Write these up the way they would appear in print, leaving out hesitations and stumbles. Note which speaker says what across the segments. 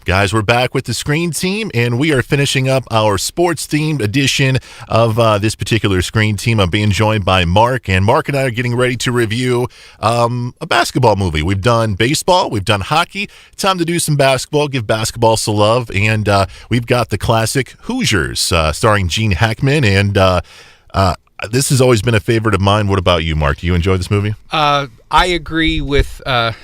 Speaker 1: Guys, we're back with the Screen Team, and we are finishing up our sports-themed edition of this particular Screen Team. I'm being joined by Mark, and Mark and I are getting ready to review a basketball movie. We've done baseball, we've done hockey. Time to do some basketball, give basketball some love, and we've got the classic Hoosiers, starring Gene Hackman, and this has always been a favorite of mine. What about you, Mark? Do you enjoy this movie?
Speaker 2: I agree with, I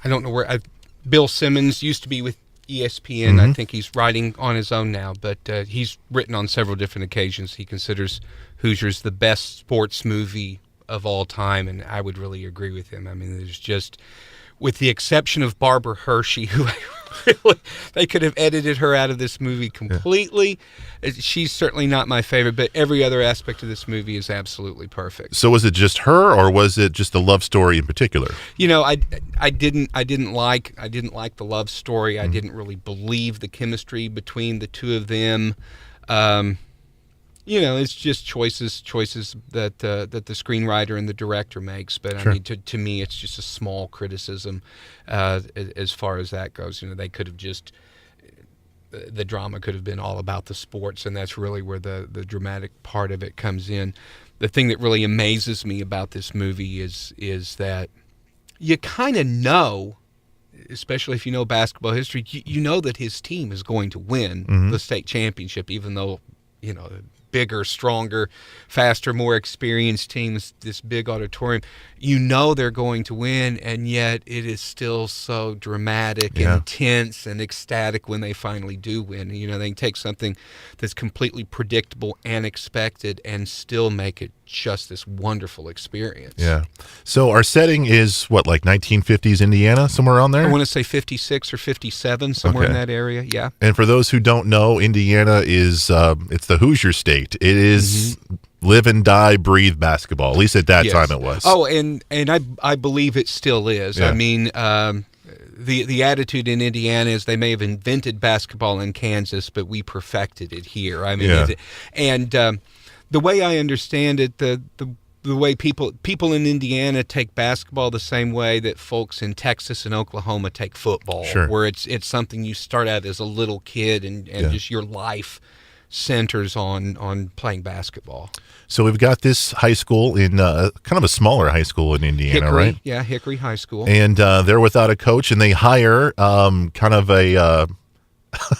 Speaker 2: don't know where, Bill Simmons used to be with ESPN.
Speaker 1: Mm-hmm.
Speaker 2: I think he's writing on his own now, but he's written on several different occasions. He considers Hoosiers the best sports movie of all time, and I would really agree with him. I mean, there's just, with the exception of Barbara Hershey, who they could have edited her out of this movie completely. Yeah. She's certainly not my favorite, but every other aspect of this movie is absolutely perfect.
Speaker 1: So was it just her, or was it just the love story in particular?
Speaker 2: You know, I didn't like the love story. I didn't really believe the chemistry between the two of them. You know, it's just choices that the screenwriter and the director makes. But
Speaker 1: Sure.
Speaker 2: I mean, to me, it's just a small criticism as far as that goes. You know, they could have just, the drama could have been all about the sports, and that's really where the dramatic part of it comes in. The thing that really amazes me about this movie is that you kind of know, especially if you know basketball history, you know that his team is going to win the state championship, even though, you know, bigger, stronger, faster, more experienced teams, this big auditorium, you know they're going to win, and yet it is still so dramatic and intense and ecstatic when they finally do win. You know, they can take something that's completely predictable and expected and still make it just this wonderful experience.
Speaker 1: Yeah. So our setting is, what, like 1950s Indiana, somewhere around there?
Speaker 2: I want to say 56 or 57, somewhere in that area, yeah.
Speaker 1: And for those who don't know, Indiana is, it's the Hoosier state. It is live and die, breathe basketball. At least at that time it was.
Speaker 2: Oh, and I believe it still is.
Speaker 1: Yeah.
Speaker 2: I mean, the attitude in Indiana is they may have invented basketball in Kansas, but we perfected it here. I mean, the way I understand it, the way people in Indiana take basketball the same way that folks in Texas and Oklahoma take football, where it's something you start out as a little kid and just your life centers on playing basksketball.
Speaker 1: So we've got this high school in kind of a smaller high school in Indiana,
Speaker 2: Hickory,
Speaker 1: right?
Speaker 2: Yeah, Hickory High School.
Speaker 1: And they're without a coach, and they hire kind of a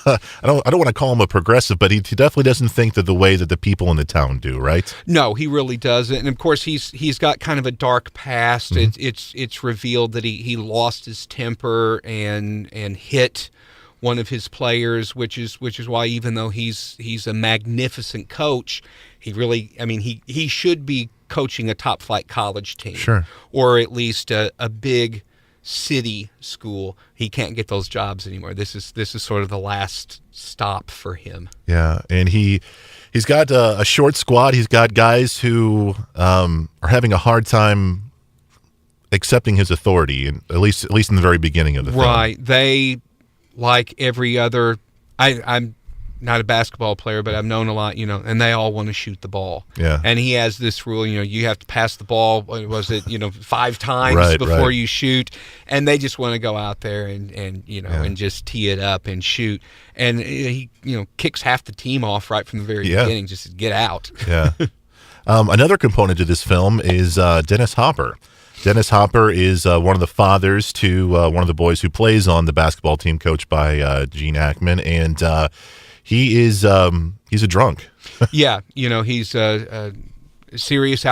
Speaker 1: I don't want to call him a progressive, but he definitely doesn't think that the way that the people in the town do, right?
Speaker 2: No, he really doesn't. And of course, he's got kind of a dark past. It's revealed that he lost his temper and hit one of his players, which is why, even though he's a magnificent coach, he should be coaching a top flight college team, or at least a big city school. He can't get those jobs anymore. This is sort of the last stop for him. Yeah,
Speaker 1: and he's got a short squad. He's got guys who are having a hard time accepting his authority, and at least in the very beginning of the film.
Speaker 2: Right. They, like every other, I'm not a basketball player, but I've known a lot, and they all want to shoot the ball. Yeah. And he has this rule, you have to pass the ball, 5 times before you shoot. And they just want to go out there and just tee it up and shoot. And he, kicks half the team off right from the very beginning, just to get out.
Speaker 1: Yeah. Another component to this film is Dennis Hopper. Dennis Hopper is one of the fathers to one of the boys who plays on the basketball team, coached by Gene Hackman, and he's a drunk.
Speaker 2: Yeah, he's a serious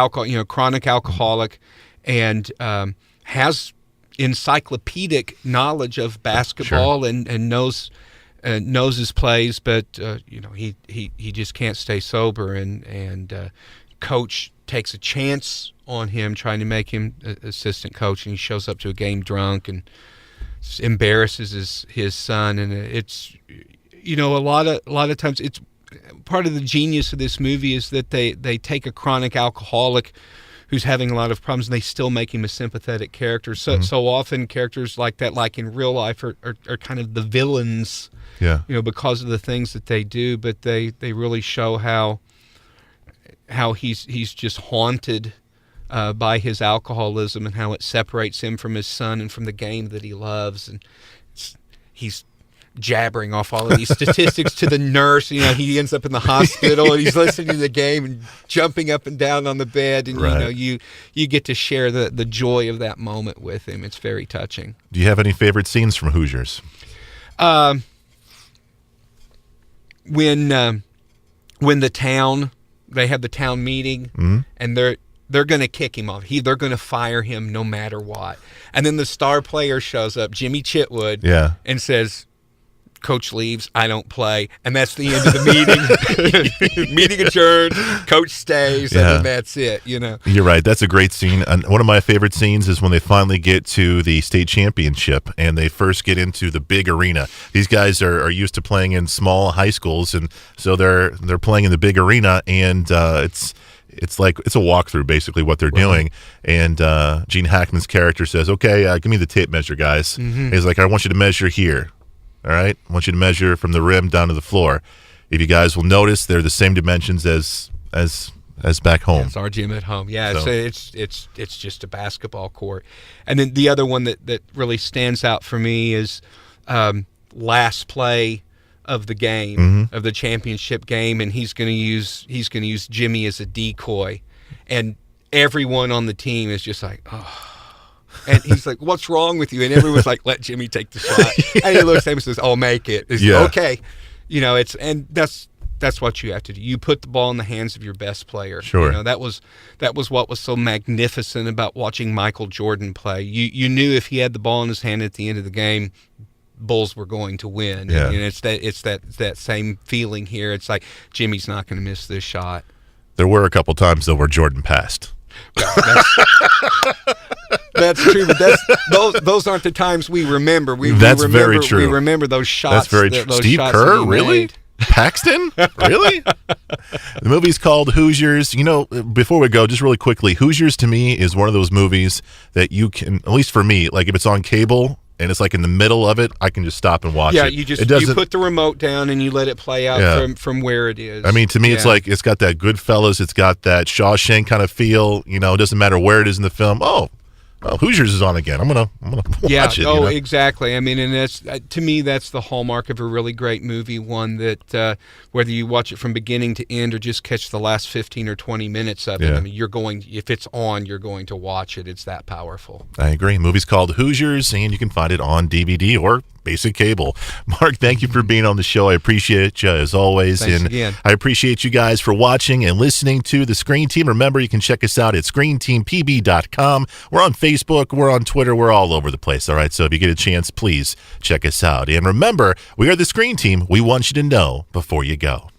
Speaker 2: chronic alcoholic, and has encyclopedic knowledge of basketball and knows his plays, but he just can't stay sober, and coach takes a chance on him, trying to make him assistant coach, and he shows up to a game drunk and embarrasses his son. And it's a lot of times, it's part of the genius of this movie is that they take a chronic alcoholic who's having a lot of problems, and they still make him a sympathetic character. So often characters like that, like in real life, are kind of the villains, because of the things that they do. But they really show how he's just haunted by his alcoholism, and how it separates him from his son and from the game that he loves. And he's jabbering off all of these statistics to the nurse. You know, he ends up in the hospital and he's listening to the game and jumping up and down on the bed. And,
Speaker 1: right.
Speaker 2: you get to share the joy of that moment with him. It's very touching.
Speaker 1: Do you have any favorite scenes from Hoosiers?
Speaker 2: When the town, they have the town meeting and they're going to kick him off. They're going to fire him no matter what. And then the star player shows up, Jimmy Chitwood, and says, Coach leaves, I don't play. And that's the end of the meeting. Meeting adjourned, coach stays, and then that's it, you know.
Speaker 1: You're right. That's a great scene. And one of my favorite scenes is when they finally get to the state championship and they first get into the big arena. These guys are used to playing in small high schools, and so they're playing in the big arena, and it's like it's a walkthrough, basically, what they're doing. And Gene Hackman's character says, okay, give me the tape measure, guys. He's like, I want you to measure here. All right? I want you to measure from the rim down to the floor. If you guys will notice, they're the same dimensions as back home.
Speaker 2: It's our gym at home. Yeah,
Speaker 1: So-
Speaker 2: it's just a basketball court. And then the other one that really stands out for me is last play of the game, of the championship game, and he's going to use Jimmy as a decoy, and everyone on the team is just like, oh. And he's like, what's wrong with you? And everyone's like, let Jimmy take the shot. And he looks at him and says, I'll make it. It's okay. You know, that's what you have to do. You put the ball in the hands of your best player.
Speaker 1: Sure.
Speaker 2: You know, that was what was so magnificent about watching Michael Jordan play. You knew if he had the ball in his hand at the end of the game, Bulls were going to win.
Speaker 1: Yeah.
Speaker 2: And it's that same feeling here. It's like Jimmy's not going to miss this shot.
Speaker 1: There were a couple times, though, where Jordan passed.
Speaker 2: That's true, but those aren't the times we remember.
Speaker 1: That's very true.
Speaker 2: We remember those shots.
Speaker 1: That's very true. Steve Kerr, really?
Speaker 2: Made.
Speaker 1: Paxton? Really? The movie's called Hoosiers. You know, before we go, just really quickly, Hoosiers to me is one of those movies that you can, at least for me, like if it's on cable and it's like in the middle of it, I can just stop and watch it.
Speaker 2: Yeah, you put the remote down and you let it play out from where it is.
Speaker 1: I mean, to me, it's like it's got that Goodfellas, it's got that Shawshank kind of feel. You know, it doesn't matter where it is in the film. Oh, Hoosiers is on again. I'm gonna watch it.
Speaker 2: Oh,
Speaker 1: you know?
Speaker 2: Exactly. I mean, and that's to me, that's the hallmark of a really great movie. One that whether you watch it from beginning to end or just catch the last 15 or 20 minutes of it, I mean, if it's on, you're going to watch it. It's that powerful.
Speaker 1: I agree. The movie's called Hoosiers, and you can find it on DVD or basic cable. Mark, thank you for being on the show. I appreciate you as always.
Speaker 2: Thanks again.
Speaker 1: I appreciate you guys for watching and listening to The Screen Team. Remember, you can check us out at screenteampb.com. We're on Facebook. We're on Twitter. We're all over the place. All right. So if you get a chance, please check us out. And remember, we are The Screen Team. We want you to know before you go.